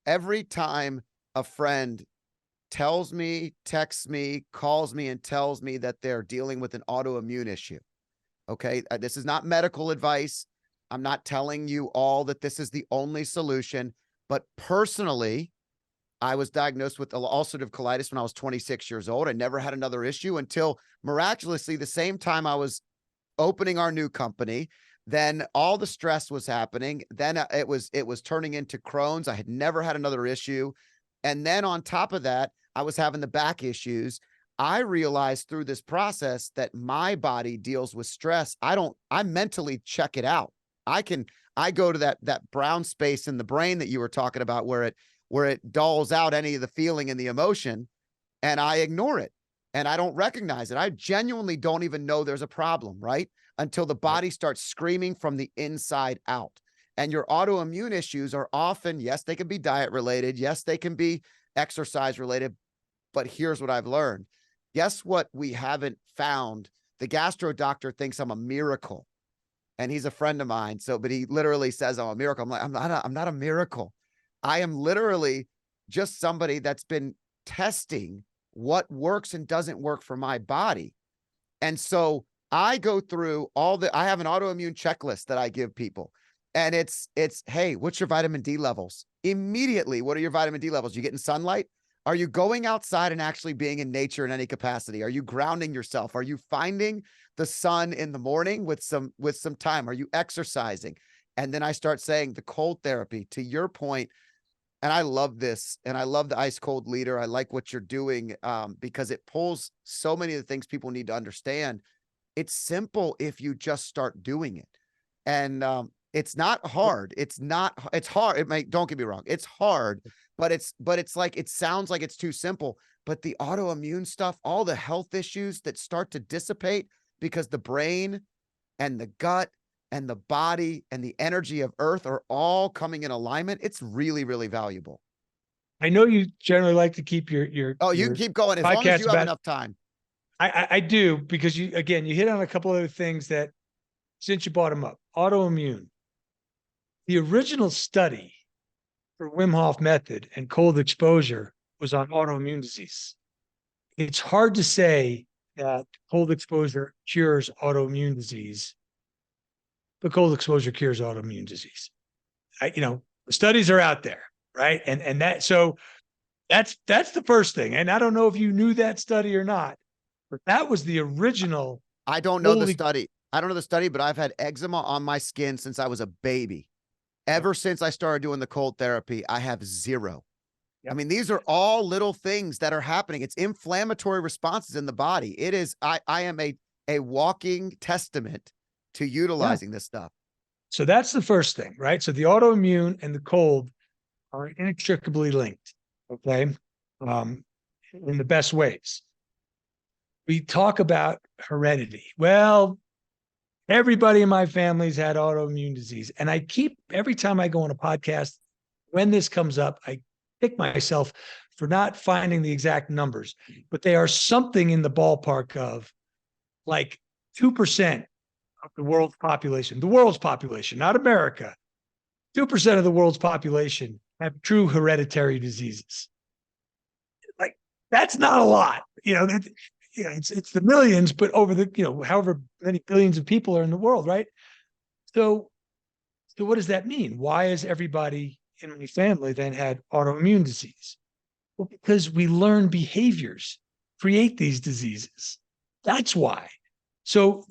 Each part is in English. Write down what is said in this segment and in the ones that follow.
every time a friend tells me, texts me, calls me, and tells me that they're dealing with an autoimmune issue. Okay. This is not medical advice. I'm not telling you all that this is the only solution, but personally, I was diagnosed with ulcerative colitis when I was 26 years old. I never had another issue until miraculously the same time I was opening our new company. Then all the stress was happening. Then it was turning into Crohn's. I had never had another issue. And then on top of that, I was having the back issues. I realized through this process that my body deals with stress. I mentally check it out. I go to that brown space in the brain that you were talking about where it dulls out any of the feeling and the emotion, and I ignore it and I don't recognize it. I genuinely don't even know there's a problem, right? Until the body starts screaming from the inside out. And your autoimmune issues are often, yes, they can be diet related. Yes, they can be exercise related. But here's what I've learned. Guess what we haven't found? The gastro doctor thinks I'm a miracle. And he's a friend of mine. But he literally says I'm a miracle. I'm like, I'm not a miracle. I am literally just somebody that's been testing what works and doesn't work for my body. And so I go through I have an autoimmune checklist that I give people. And it's, hey, what's your vitamin D levels? Immediately, what are your vitamin D levels? You getting sunlight? Are you going outside and actually being in nature in any capacity? Are you grounding yourself? Are you finding the sun in the morning with some time? Are you exercising? And then I start saying the cold therapy, to your point. And I love this. And I love the ice cold leader. I like what you're doing because it pulls so many of the things people need to understand. It's simple if you just start doing it. And it's not hard. It's hard. Don't get me wrong. It's hard, but it's like, it sounds like it's too simple, but the autoimmune stuff, all the health issues that start to dissipate because the brain and the gut and the body and the energy of earth are all coming in alignment. It's really, really valuable. I know you generally like to keep your you can keep going as long podcast as you have enough time. I do, because you hit on a couple other things that, since you brought them up, autoimmune. The original study for Wim Hof method and cold exposure was on autoimmune disease. It's hard to say that cold exposure cures autoimmune disease, but cold exposure cures autoimmune disease. The studies are out there, right? And that's the first thing. And I don't know if you knew that study or not, but that was the original. I don't know the study. I don't know the study, but I've had eczema on my skin since I was a baby. Ever since I started doing the cold therapy, I have zero. Yep. I mean, these are all little things that are happening. It's inflammatory responses in the body. It is, I am a walking testament to utilizing this stuff. So that's the first thing, right? So the autoimmune and the cold are inextricably linked, okay? In the best ways. We talk about heredity. Well, everybody in my family's had autoimmune disease. And every time I go on a podcast, when this comes up, I kick myself for not finding the exact numbers, but they are something in the ballpark of like 2% of the world's population, not America, 2% of the world's population have true hereditary diseases. Like, that's not a lot, it's the millions, but over the, however many billions of people are in the world, right? So what does that mean? Why has everybody in my family then had autoimmune disease? Well, because we learn behaviors create these diseases. That's why. So,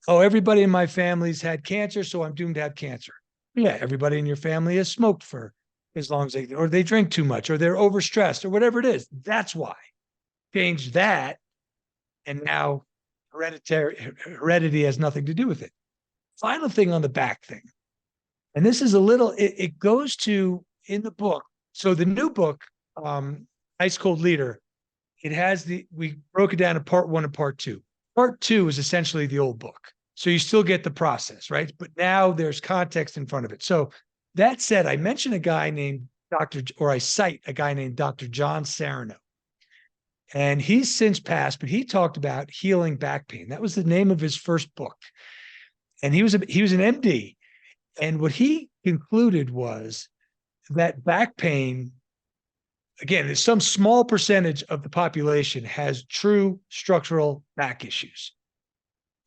everybody in my family's had cancer, so I'm doomed to have cancer. Yeah, everybody in your family has smoked for as long as they drink too much, or they're overstressed, or whatever it is. That's why. Change that, and now heredity has nothing to do with it. Final thing on the back thing, and this is it goes to in the book. So the new book, Ice Cold Leader, we broke it down to part 1 and part 2. Part 2 is essentially the old book. So you still get the process, right? But now there's context in front of it. So that said, I mentioned a guy named I cite a guy named Dr. John Sarno. And he's since passed, but he talked about healing back pain. That was the name of his first book. And he was an MD. And what he concluded was that back pain, again, there's some small percentage of the population has true structural back issues.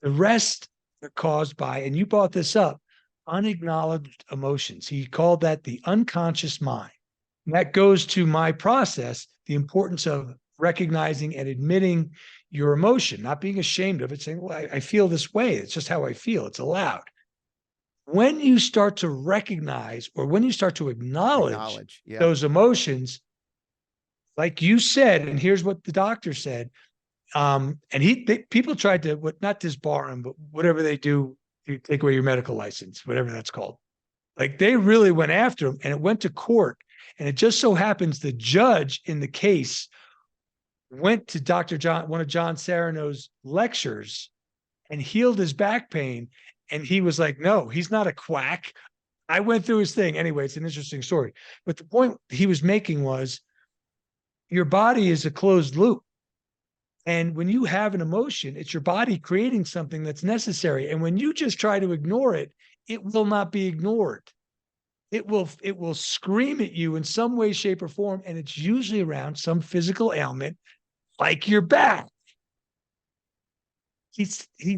The rest are caused by, and you brought this up, unacknowledged emotions. He called that the unconscious mind. And that goes to my process, the importance of recognizing and admitting your emotion, not being ashamed of it, saying, well, I feel this way. It's just how I feel. It's allowed. When you start to recognize, or when you start to acknowledge Yeah. those emotions, like you said, and here's what the doctor said, and people tried to, not disbar him, but whatever they do, you take away your medical license, whatever that's called. Like they really went after him, and it went to court. And it just so happens the judge in the case went to Dr. John, one of John Serrano's lectures, and healed his back pain. And he was like, no, he's not a quack. I went through his thing. Anyway, it's an interesting story. But the point he was making was your body is a closed loop. And when you have an emotion, it's your body creating something that's necessary. And when you just try to ignore it, it will not be ignored. It will scream at you in some way, shape, or form. And it's usually around some physical ailment like your back. He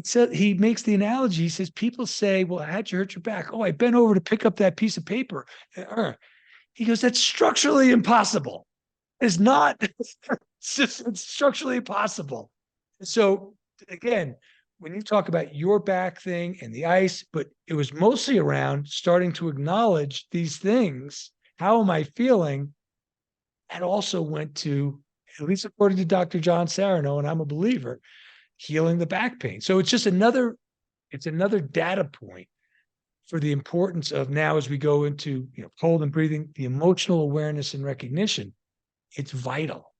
said, he makes the analogy. He says, people say, well, how'd you hurt your back? Oh, I bent over to pick up that piece of paper. He goes, that's structurally impossible. It's not, it's structurally impossible. So again, when you talk about your back thing and the ice, but it was mostly around starting to acknowledge these things. How am I feeling? That also went to, at least according to Dr. John Sarno, and I'm a believer, healing the back pain. So it's just another data point for the importance of now, as we go into, cold and breathing, the emotional awareness and recognition. It's vital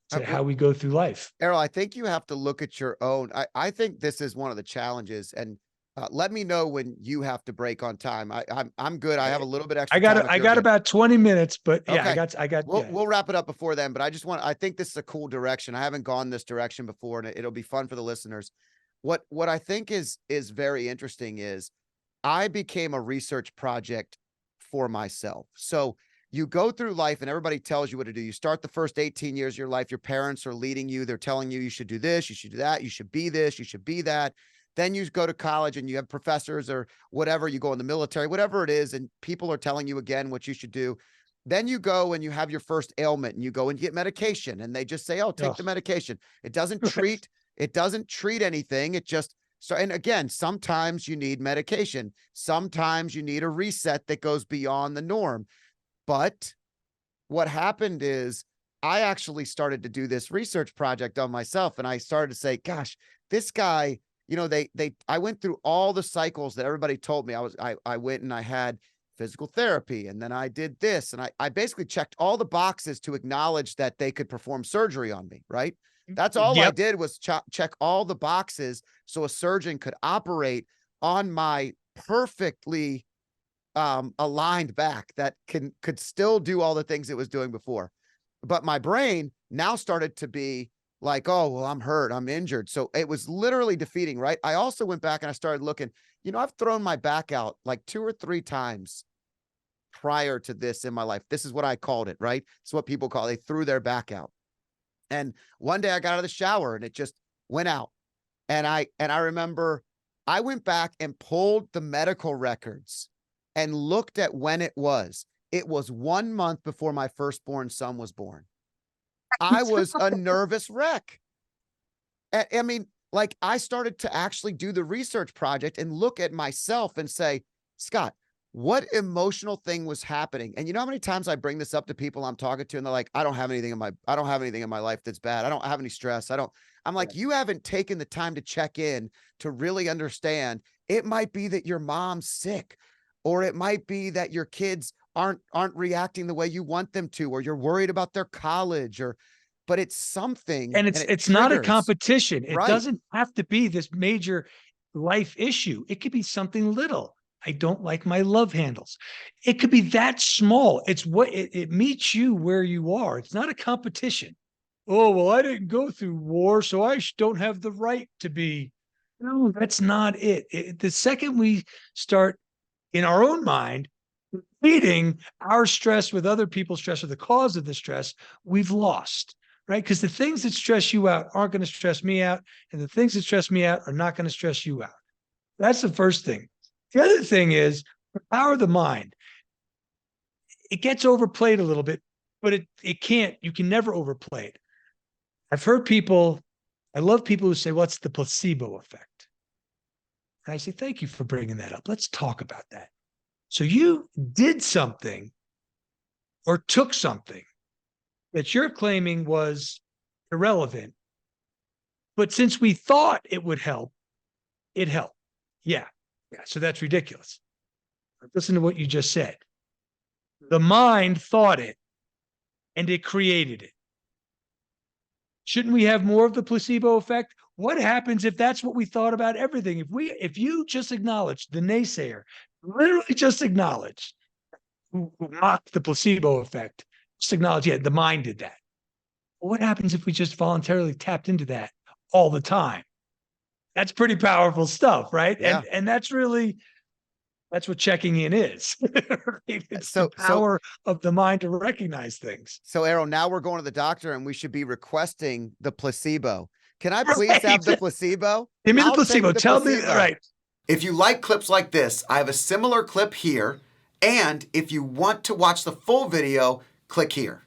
to how we go through life. Errol, I think you have to look at your own. I think this is one of the challenges, and let me know when you have to break on time. I'm good. I have a little bit extra. I got about 20 minutes, but yeah, okay. I got. We'll wrap it up before then. But I think this is a cool direction. I haven't gone this direction before, and it'll be fun for the listeners. What I think is very interesting is I became a research project for myself. So you go through life and everybody tells you what to do. You start the first 18 years of your life. Your parents are leading you. They're telling you, you should do this, you should do that, you should be this, you should be that. Then you go to college and you have professors or whatever, you go in the military, whatever it is. And people are telling you again what you should do. Then you go and you have your first ailment and you go and get medication and they just say, oh, take the medication. It doesn't treat anything. It just, so, and again, sometimes you need medication. Sometimes you need a reset that goes beyond the norm. But what happened is I actually started to do this research project on myself. And I started to say, gosh, this guy, I went through all the cycles that everybody told me. I went and I had physical therapy, and then I did this. And I basically checked all the boxes to acknowledge that they could perform surgery on me. Right. That's all I did was check all the boxes so a surgeon could operate on my perfectly aligned back that could still do all the things it was doing before. But my brain now started to be like, oh, well, I'm hurt, I'm injured. So it was literally defeating, right? I also went back and I started looking, I've thrown my back out like 2 or 3 times prior to this in my life. This is what I called it, right? It's what people call, they threw their back out. And one day I got out of the shower and it just went out. And I remember I went back and pulled the medical records and looked at when it was. It was 1 month before my firstborn son was born. I was a nervous wreck. I mean, like I started to actually do the research project and look at myself and say, Scott, what emotional thing was happening? And you know how many times I bring this up to people I'm talking to and they're like, I don't have anything in my life that's bad. I don't have any stress. I'm like, you haven't taken the time to check in to really understand. It might be that your mom's sick, or it might be that your kids aren't reacting the way you want them to, or you're worried about their college, but it's something. And it's not a competition. It Right. doesn't have to be this major life issue. It could be something little. I don't like my love handles. It could be that small. It's what it meets you where you are. It's not a competition. Oh, well, I didn't go through war, so I don't have the right to be. No, that's not it. The second we start in our own mind equating our stress with other people's stress or the cause of the stress, we've lost, right? Because the things that stress you out aren't going to stress me out, and the things that stress me out are not going to stress you out. That's the first thing. The other thing is the power of the mind. It gets overplayed a little bit, but it can't, you can never overplay it. I've heard people, I love people who say, what's the placebo effect? And I say, thank you for bringing that up. Let's talk about that. So you did something or took something that you're claiming was irrelevant, but since we thought it would help, it helped. Yeah. So that's ridiculous. Listen to what you just said. The mind thought it and it created it. Shouldn't we have more of the placebo effect? What happens if that's what we thought about everything? If you just acknowledge the naysayer, literally just acknowledge who mocked the placebo effect, just acknowledge, yeah, the mind did that. Well, what happens if we just voluntarily tapped into that all the time? That's pretty powerful stuff, right? Yeah. And that's what checking in is. It's So- the power of the mind to recognize things. So, Errol, now we're going to the doctor and we should be requesting the placebo. Can I Right. please have the placebo? Give me the I'll take placebo. the Tell me, placebo. right. If you like clips like this, I have a similar clip here. And if you want to watch the full video, click here.